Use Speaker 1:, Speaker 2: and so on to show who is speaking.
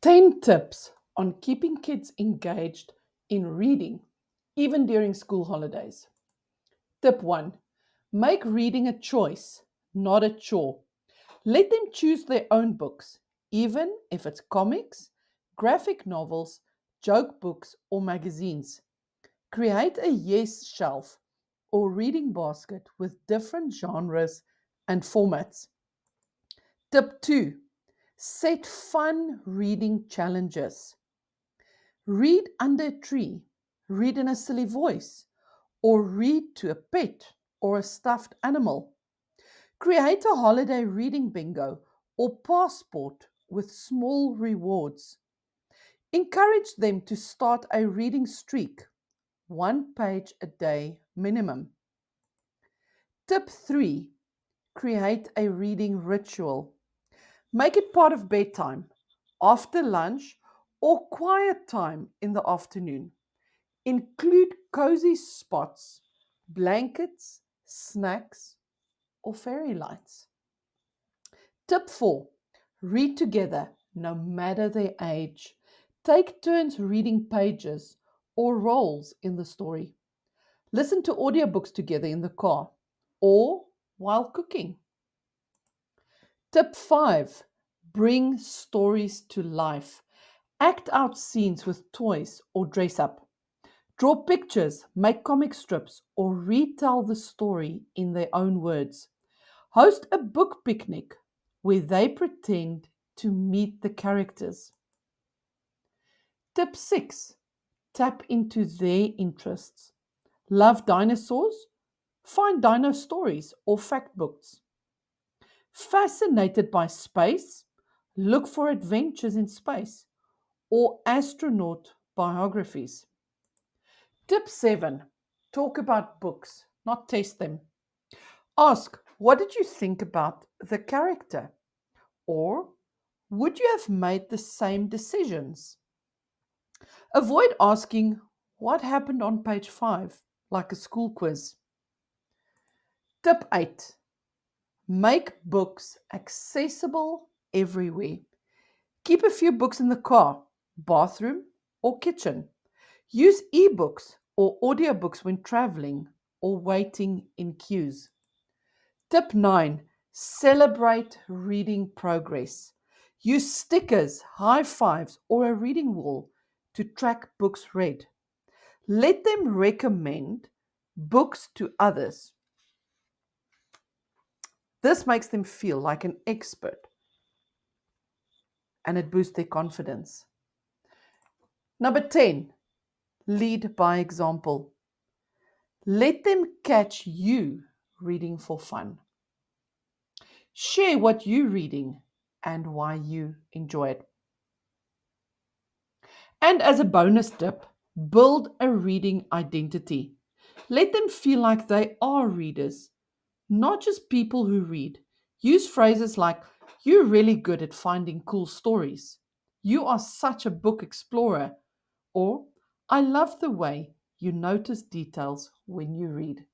Speaker 1: 10 tips on keeping kids engaged in reading, even during school holidays. Tip 1: make reading a choice, not a chore. Let them choose their own books, even if it's comics, graphic novels, joke books, or magazines. Create a yes shelf or reading basket with different genres and formats. Tip 2: set fun reading challenges. Read under a tree, read in a silly voice, or read to a pet or a stuffed animal. Create a holiday reading bingo or passport with small rewards. Encourage them to start a reading streak, 1 page a day minimum. Tip 3: create a reading ritual. Make it part of bedtime, after lunch, or quiet time in the afternoon. Include cozy spots, blankets, snacks, or fairy lights. Tip 4: read together, no matter their age. Take turns reading pages or roles in the story. Listen to audiobooks together in the car or while cooking. Tip 5: bring stories to life. Act out scenes with toys or dress up. Draw pictures, make comic strips, or retell the story in their own words. Host a book picnic where they pretend to meet the characters. Tip 6: tap into their interests. Love dinosaurs? Find dino stories or fact books. Fascinated by space? Look for adventures in space or astronaut biographies. Tip 7: talk about books, not test them. Ask, what did you think about the character? Or would you have made the same decisions? Avoid asking, what happened on page 5, like a school quiz. Tip 8: make books accessible everywhere. Keep a few books in the car, bathroom, or kitchen. Use ebooks or audiobooks when traveling or waiting in queues. Tip 9: celebrate reading progress. Use stickers, high fives, or a reading wall to track books read. Let them recommend books to others. This makes them feel like an expert and it boosts their confidence. Number 10, lead by example. Let them catch you reading for fun. Share what you're reading and why you enjoy it. And as a bonus tip, build a reading identity. Let them feel like they are readers, not just people who read. Use phrases like, you're really good at finding cool stories. You are such a book explorer. Or, I love the way you notice details when you read.